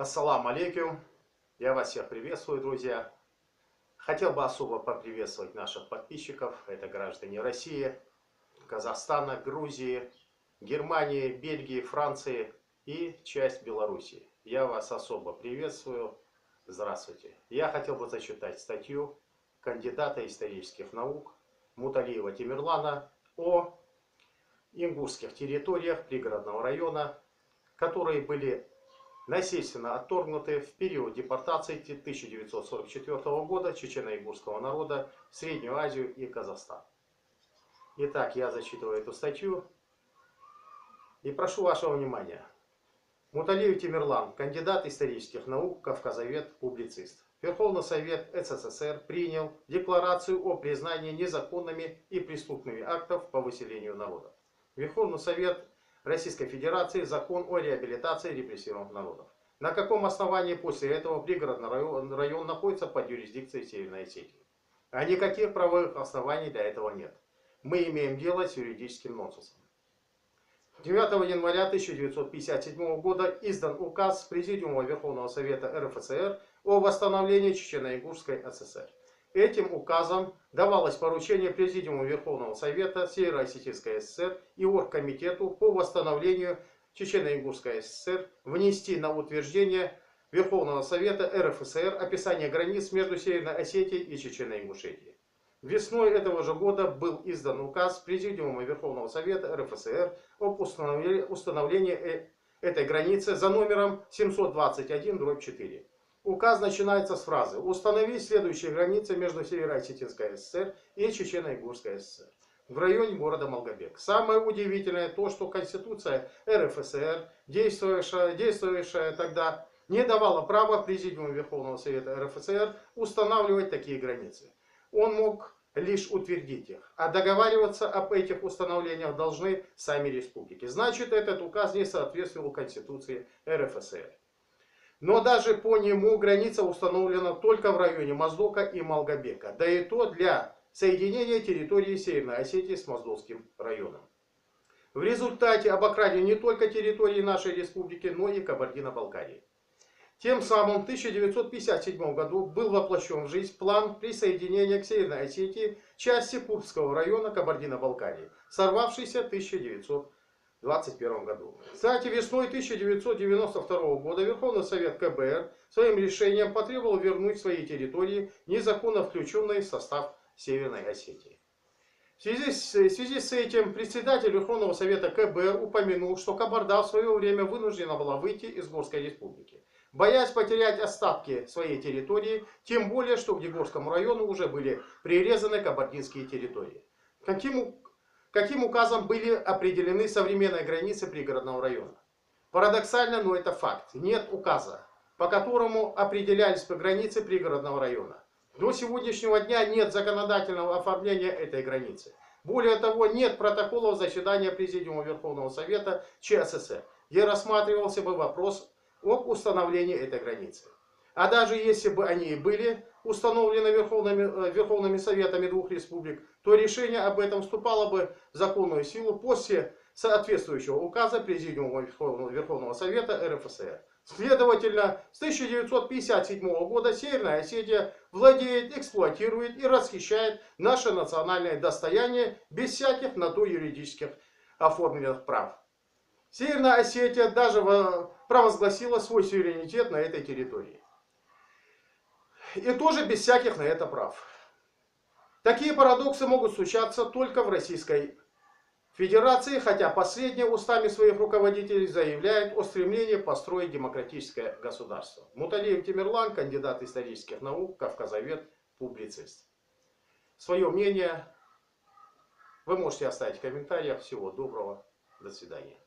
Ассаламу алейкум. Я вас всех приветствую, друзья. Хотел бы особо поприветствовать наших подписчиков. Это граждане России, Казахстана, Грузии, Германии, Бельгии, Франции и часть Белоруссии. Я вас особо приветствую. Здравствуйте. Я хотел бы зачитать статью кандидата исторических наук Муталиева Темирлана о ингушских территориях пригородного района, которые были насильственно отторгнуты в период депортации 1944 года чечено-ингушского народа в Среднюю Азию и Казахстан. Итак, я зачитываю эту статью и прошу вашего внимания. Муталиев Темирлан, кандидат исторических наук, кавказовед, публицист. Верховный Совет СССР принял декларацию о признании незаконными и преступными актов по выселению народа. Верховный Совет Российской Федерации закон о реабилитации репрессированных народов. На каком основании после этого пригородный район находится под юрисдикцией Северной Осетии? А никаких правовых оснований для этого нет. Мы имеем дело с юридическим нонсенсом. 9 января 1957 года издан указ Президиума Верховного Совета РФСР о восстановлении Чечено-Ингушской ССР. Этим указом давалось поручение Президиуму Верховного Совета Северо-Осетинской ССР и Оргкомитету по восстановлению Чечено-Ингушской ССР внести на утверждение Верховного Совета РФСР описание границ между Северной Осетией и Чечено-Ингушетией. Весной этого же года был издан указ Президиума Верховного Совета РФСР об установлении этой границы за номером 721/4. Указ начинается с фразы «Установить следующие границы между Северо-Осетинской ССР и Чечено-Ингушской ССР в районе города Малгобек». Самое удивительное то, что Конституция РФСР, действующая тогда, не давала права Президиуму Верховного Совета РФСР устанавливать такие границы. Он мог лишь утвердить их, а договариваться об этих установлениях должны сами республики. Значит, этот указ не соответствовал Конституции РФСР. Но даже по нему граница установлена только в районе Моздока и Малгобека, да и то для соединения территории Северной Осетии с Моздокским районом. В результате обокрадены не только территории нашей республики, но и Кабардино-Балкарии. Тем самым в 1957 году был воплощен в жизнь план присоединения к Северной Осетии части Курского района Кабардино-Балкарии, сорвавшийся в 1921 году. Кстати, весной 1992 года Верховный Совет КБР своим решением потребовал вернуть свои территории, незаконно включенные в состав Северной Осетии. В связи с этим председатель Верховного Совета КБР упомянул, что Кабарда в свое время вынуждена была выйти из Горской республики, боясь потерять остатки своей территории, тем более, что к Дегорскому району уже были прирезаны кабардинские территории. Каким указом были определены современные границы пригородного района? Парадоксально, но это факт. Нет указа, по которому определялись границы пригородного района. До сегодняшнего дня нет законодательного оформления этой границы. Более того, нет протоколов заседания Президиума Верховного Совета ЧССР, где рассматривался бы вопрос об установлении этой границы. А даже если бы они и были установлены Верховными Советами двух республик, то решение об этом вступало бы в законную силу после соответствующего указа Президиума Верховного Совета РФСР. Следовательно, с 1957 года Северная Осетия владеет, эксплуатирует и расхищает наше национальное достояние без всяких на то юридических оформленных прав. Северная Осетия даже провозгласила свой суверенитет на этой территории. И тоже без всяких на это прав. Такие парадоксы могут случаться только в Российской Федерации, хотя последняя устами своих руководителей заявляет о стремлении построить демократическое государство. Муталиев Темирлан, кандидат исторических наук, кавказовед, публицист. Свое мнение вы можете оставить в комментариях. Всего доброго. До свидания.